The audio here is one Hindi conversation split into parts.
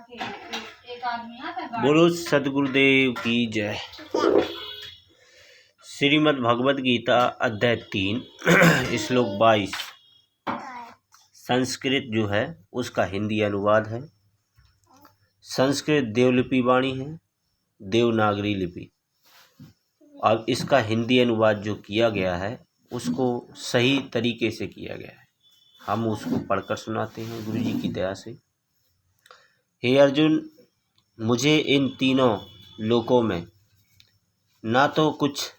बोलो सदगुरुदेव की जय। श्रीमद् भगवद गीता अध्याय 3 श्लोक 22 संस्कृत जो है उसका हिंदी अनुवाद है। संस्कृत देवलिपि वाणी है, देवनागरी लिपि। अब इसका हिंदी अनुवाद जो किया गया है उसको सही तरीके से किया गया है। हम उसको पढ़कर सुनाते हैं गुरु जी की दया से। हे अर्जुन, मुझे इन तीनों लोकों में ना तो कुछ,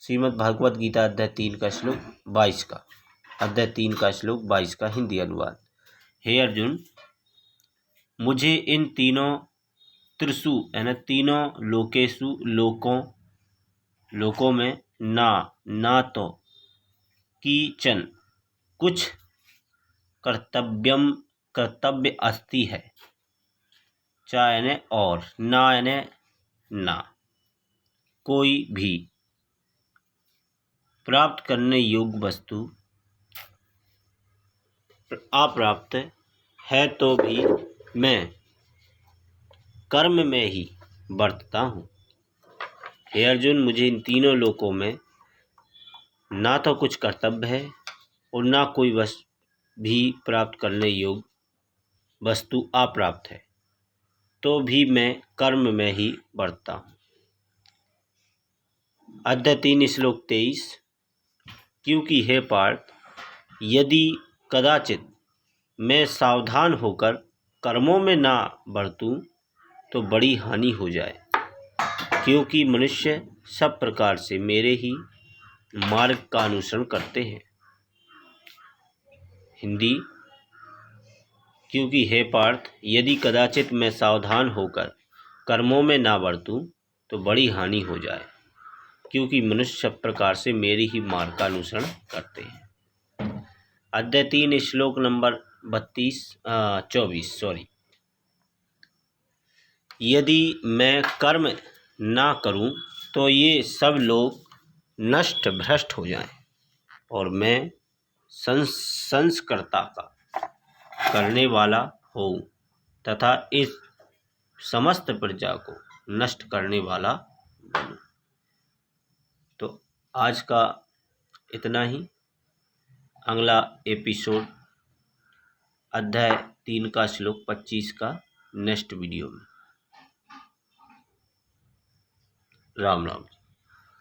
श्रीमद् भागवत गीता अध्याय 3 का श्लोक 22 का, अध्याय 3 का श्लोक 22 का हिंदी अनुवाद। हे अर्जुन, मुझे इन तीनों त्रिषु यानी तीनों लोकेशु लोकों में ना तो कीचन कुछ कर्तव्य अस्ति है, चा यानी और, ना यानी ना, कोई भी प्राप्त करने योग्य वस्तु अप्राप्त है, तो भी मैं कर्म में ही बरतता हूँ। हे अर्जुन, मुझे इन तीनों लोकों में ना तो कुछ कर्तव्य है और ना कोई वस्तु भी प्राप्त करने योग्य वस्तु अप्राप्त है, तो भी मैं कर्म में ही बरतता हूँ। अध्याय 3 श्लोक 23 क्योंकि हे पार्थ, यदि कदाचित मैं सावधान होकर कर्मों में ना बरतूं तो बड़ी हानि हो जाए, क्योंकि मनुष्य सब प्रकार से मेरे ही मार्ग का अनुसरण करते हैं। हिंदी, क्योंकि हे पार्थ, यदि कदाचित मैं सावधान होकर कर्मों में ना बरतूं तो बड़ी हानि हो जाए, क्योंकि मनुष्य सब प्रकार से मेरे ही मार्ग का अनुसरण करते हैं। अध्याय 3 श्लोक नंबर 24 यदि मैं कर्म ना करूं तो ये सब लोग नष्ट भ्रष्ट हो जाएं और मैं संस्कर्ता का करने वाला हूँ तथा इस समस्त प्रजा को नष्ट करने वाला बनूं। तो आज का इतना ही। अगला एपिसोड अध्याय 3 का श्लोक 25 का नेक्स्ट वीडियो में। राम राम।